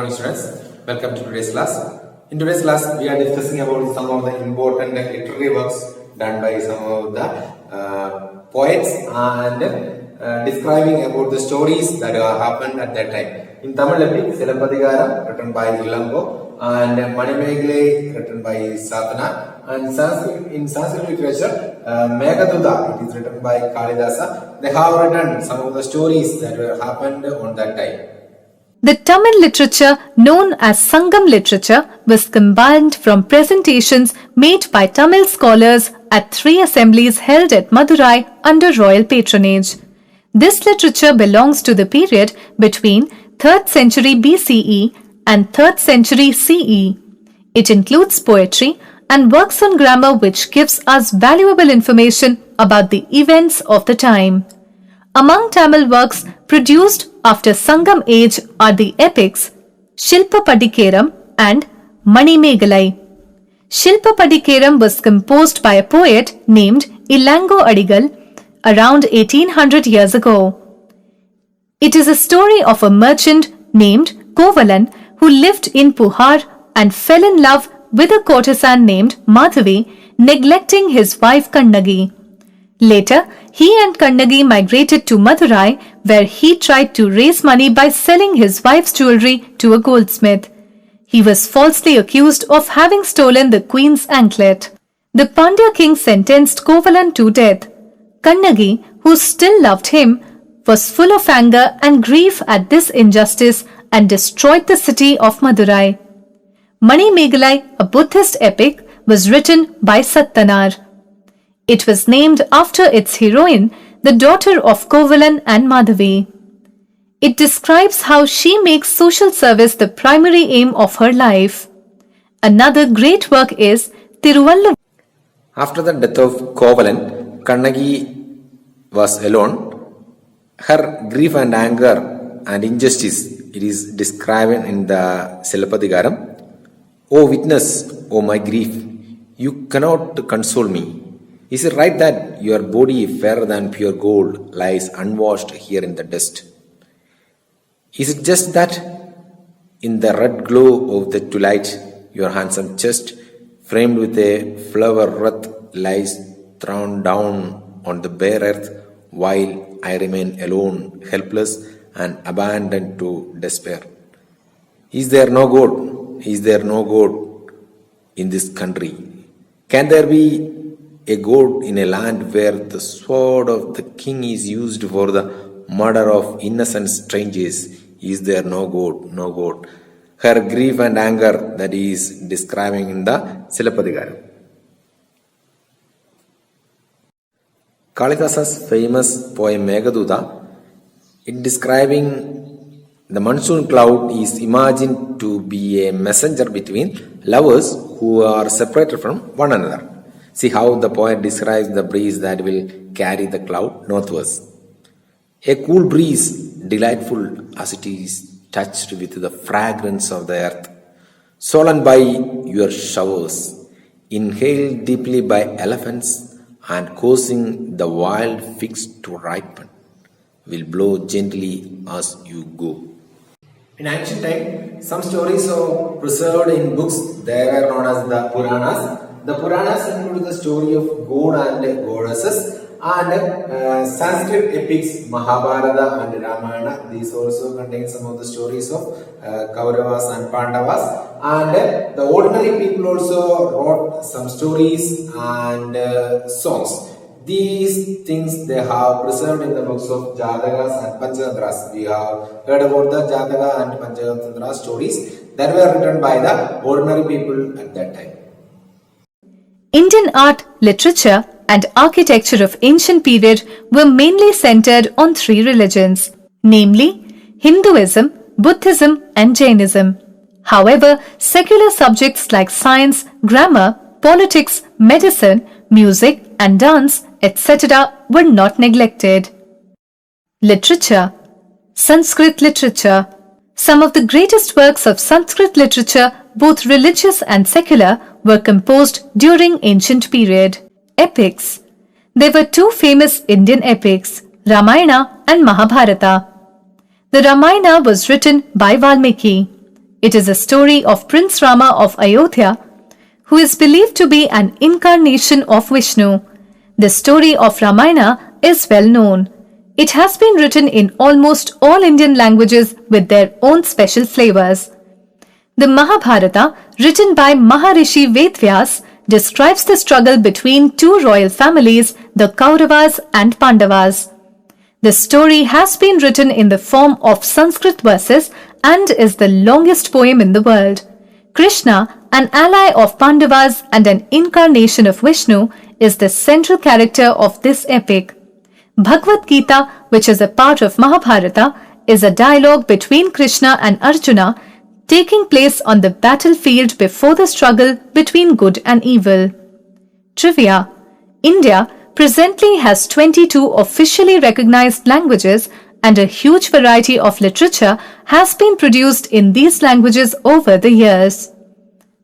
morning students, welcome to today's class. In today's class we are discussing about some of the important literary works done by some of the poets and describing about the stories that happened at that time. In Tamil epic, Silappatikaram written by Ilango and Manimegalai written by Satana, and in Sanskrit literature Meghaduta, it is written by Kalidasa. They have written some of the stories that happened on that time. The Tamil literature known as Sangam literature was combined from presentations made by Tamil scholars at 3 assemblies held at Madurai under royal patronage. This literature belongs to the period between 3rd century BCE and 3rd century CE. It includes poetry and works on grammar which gives us valuable information about the events of the time. Among Tamil works produced after Sangam age are the epics Shilpapadikeram and Manimegalai. Shilpapadikeram was composed by a poet named Ilango Adigal around 1800 years ago. It is a story of a merchant named Kovalan who lived in Puhar and fell in love with a courtesan named Madhavi, neglecting his wife Kannagi. Later, he and Kannagi migrated to Madurai, where he tried to raise money by selling his wife's jewelry to a goldsmith. He was falsely accused of having stolen the queen's anklet. The Pandya king sentenced Kovalan to death. Kannagi, who still loved him, was full of anger and grief at this injustice and destroyed the city of Madurai. Manimegalai, a Buddhist epic, was written by Sattanar. It was named after its heroine, the daughter of Kovalan and Madhavi. It describes how she makes social service the primary aim of her life. Another great work is Thiruvalluvar. After the death of Kovalan, Kannagi was alone. Her grief and anger and injustice, it is described in the Silappatikaram. O witness, O my grief, you cannot console me. Is it right that your body, fairer than pure gold, lies unwashed here in the dust? Is it just that in the red glow of the twilight, your handsome chest, framed with a flower wreath, lies thrown down on the bare earth, while I remain alone, helpless, and abandoned to despair? Is there no God? Is there no God in this country? Can there be a God in a land where the sword of the king is used for the murder of innocent strangers? Is there no God? No God. Her grief and anger that is describing in the Silappatikaram. Kalidasa's famous poem Meghaduta, in describing the monsoon cloud, is imagined to be a messenger between lovers who are separated from one another. See how the poet describes the breeze that will carry the cloud northwards. A cool breeze, delightful as it is touched with the fragrance of the earth, swollen by your showers, inhaled deeply by elephants and causing the wild figs to ripen, will blow gently as you go. In ancient times, some stories are preserved in books. They are known as the Puranas. The Puranas include the story of God and goddesses and Sanskrit epics Mahabharata and Ramayana. These also contain some of the stories of Kauravas and Pandavas. And the ordinary people also wrote some stories and songs. These things they have preserved in the books of Jatakas and Panchantras. We have heard about the Jataka and Panchantara stories that were written by the ordinary people at that time. Indian art, literature, and architecture of ancient period were mainly centered on 3 religions, namely Hinduism, Buddhism, and Jainism. However, secular subjects like science, grammar, politics, medicine, music, and dance, etc. were not neglected. Literature. Sanskrit literature. Some of the greatest works of Sanskrit literature, both religious and secular, were composed during ancient period. Epics. There were 2 famous Indian epics, Ramayana and Mahabharata. The Ramayana was written by Valmiki. It is a story of Prince Rama of Ayodhya, who is believed to be an incarnation of Vishnu. The story of Ramayana is well known. It has been written in almost all Indian languages with their own special flavors. The Mahabharata, written by Maharishi Vedvyas, describes the struggle between two royal families, the Kauravas and Pandavas. The story has been written in the form of Sanskrit verses and is the longest poem in the world. Krishna, an ally of Pandavas and an incarnation of Vishnu, is the central character of this epic. Bhagavad Gita, which is a part of Mahabharata, is a dialogue between Krishna and Arjuna taking place on the battlefield before the struggle between good and evil. Trivia: India presently has 22 officially recognized languages, and a huge variety of literature has been produced in these languages over the years.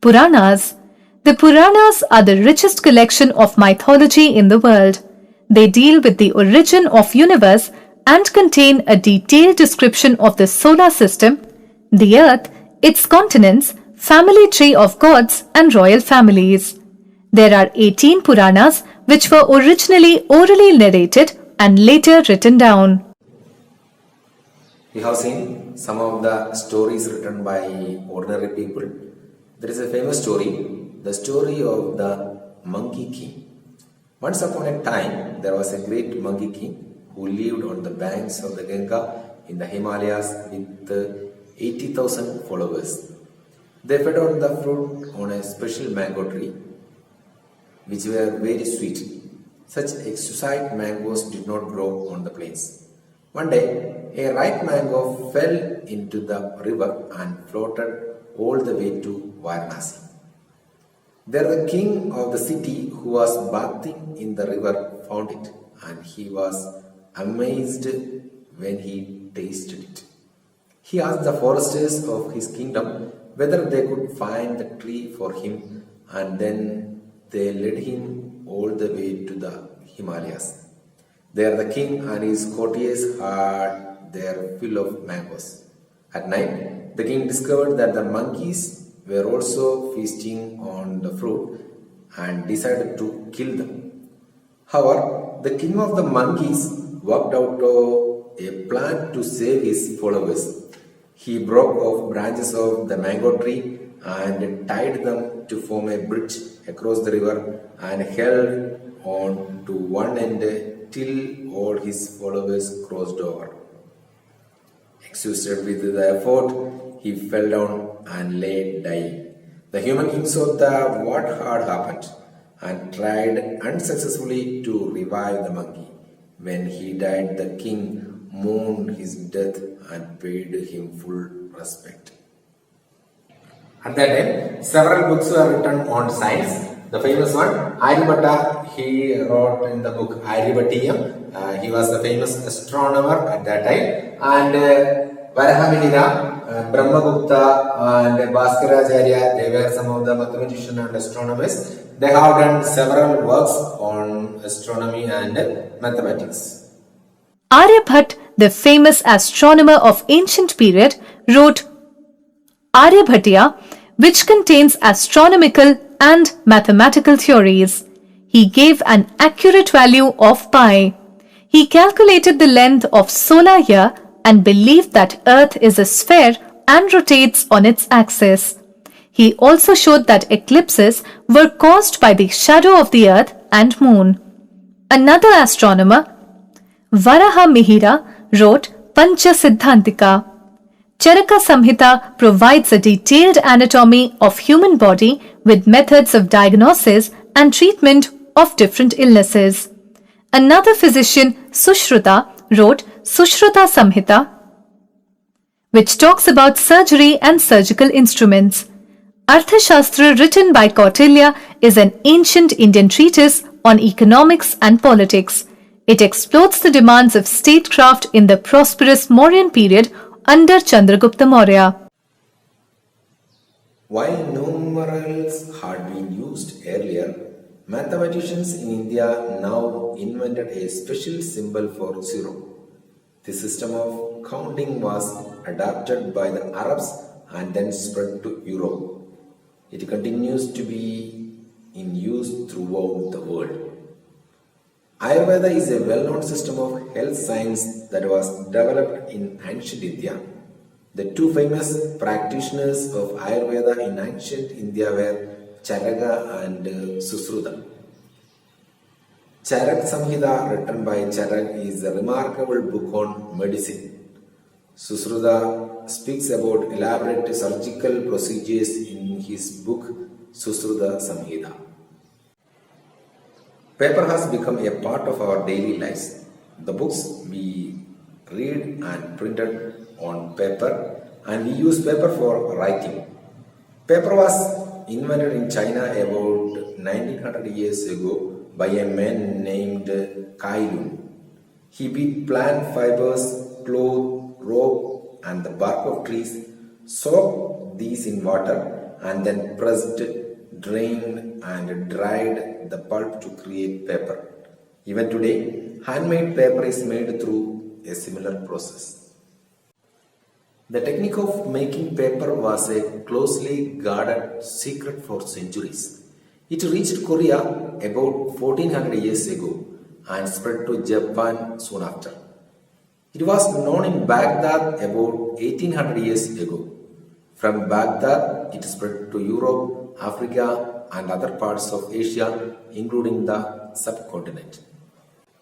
Puranas. The Puranas are the richest collection of mythology in the world. They deal with the origin of universe and contain a detailed description of the solar system, the earth, its continents, family tree of gods and royal families. There are 18 Puranas which were originally orally narrated and later written down. We have seen some of the stories written by ordinary people. There is a famous story, the story of the Monkey King. Once upon a time, there was a great monkey king who lived on the banks of the Ganga in the Himalayas with 80,000 followers. They fed on the fruit on a special mango tree, which were very sweet. Such exquisite mangoes did not grow on the plains. One day, a ripe mango fell into the river and floated all the way to Varanasi. There the king of the city who was bathing in the river found it, and he was amazed when he tasted it. He asked the foresters of his kingdom whether they could find the tree for him, and then they led him all the way to the Himalayas. There the king and his courtiers had their fill of mangoes. At night, the king discovered that the monkeys were also feasting on the fruit and decided to kill them. However, the king of the monkeys worked out a plan to save his followers. He broke off branches of the mango tree and tied them to form a bridge across the river and held on to one end till all his followers crossed over. Exhausted with the effort, he fell down and lay dying. The human king saw what had happened and tried unsuccessfully to revive the monkey. When he died, the king mourned his death and paid him full respect. At that time, several books were written on science. The famous one, Aryabhatta, he wrote in the book Aryabhatiyam. He was the famous astronomer at that time. And Varahamihira, Brahmagupta and Bhaskaracharya, they were some of the mathematicians and astronomers. They have done several works on astronomy and mathematics. Aryabhat, the famous astronomer of ancient period, wrote Aryabhatiya, which contains astronomical and mathematical theories. He gave an accurate value of pi. He calculated the length of solar year and believed that Earth is a sphere and rotates on its axis. He also showed that eclipses were caused by the shadow of the Earth and Moon. Another astronomer, Varahamihira, wrote Pancha Siddhantika. Charaka Samhita provides a detailed anatomy of human body with methods of diagnosis and treatment of different illnesses. Another physician, Sushruta, wrote Sushruta Samhita, which talks about surgery and surgical instruments. Arthashastra, written by Kautilya, is an ancient Indian treatise on economics and politics. It explores the demands of statecraft in the prosperous Mauryan period under Chandragupta Maurya. While numerals had been used earlier, mathematicians in India now invented a special symbol for zero. The system of counting was adopted by the Arabs and then spread to Europe. It continues to be in use throughout the world. Ayurveda is a well-known system of health science that was developed in ancient India. The two famous practitioners of Ayurveda in ancient India were Charaka and Susruta. Charak Samhita, written by Charak, is a remarkable book on medicine. Susruta speaks about elaborate surgical procedures in his book Susruta Samhita. Paper has become a part of our daily lives. The books we read and printed on paper, and we use paper for writing. Paper was invented in China about 1900 years ago by a man named Kai Lun. He beat plant fibers, cloth, rope, and the bark of trees, soaked these in water, and then pressed, drained, and dried the pulp to create paper. Even today, handmade paper is made through a similar process. The technique of making paper was a closely guarded secret for centuries. It reached Korea about 1400 years ago and spread to Japan soon after. It was known in Baghdad about 1800 years ago. From Baghdad, it spread to Europe, Africa, and other parts of Asia, including the subcontinent.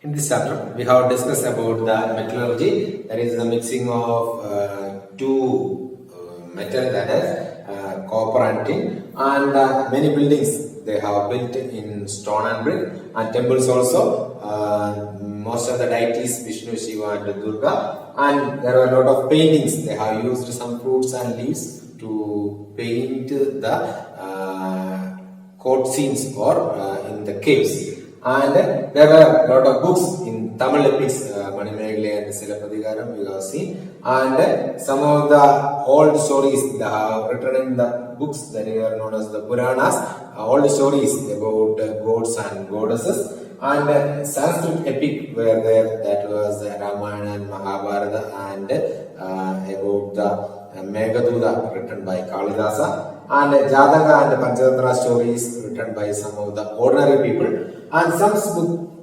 In this chapter, we have discussed about the metallurgy, that is the mixing of two metal, that is copper and tin, and many buildings they have built in stone and brick, and temples also. Most of the deities Vishnu, Shiva, and Durga, and there are a lot of paintings. They have used some fruits and leaves to paint the court scenes or in the caves. And there are a lot of books in Tamil epics, Manimeghale and Silappatikaram, we have seen. And some of the old stories they have written in the books that are known as the Puranas, old stories about gods and goddesses. And Sanskrit epic were there, that was Ramayana and Mahabharata, and about the Meghaduta written by Kalidasa, and Jataka and Panchatantra stories written by some of the ordinary people. And some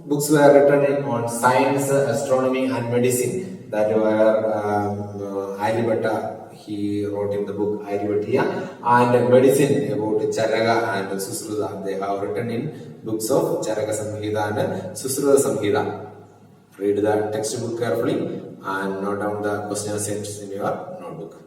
books were written on science, astronomy, and medicine, that were Aryabhatta, he wrote in the book Aryabhatiya, and medicine about Charaka and Susruta, they have written in books of Charaka Samhita and Susruta Samhita. Read the textbook carefully and note down the question answers in your notebook.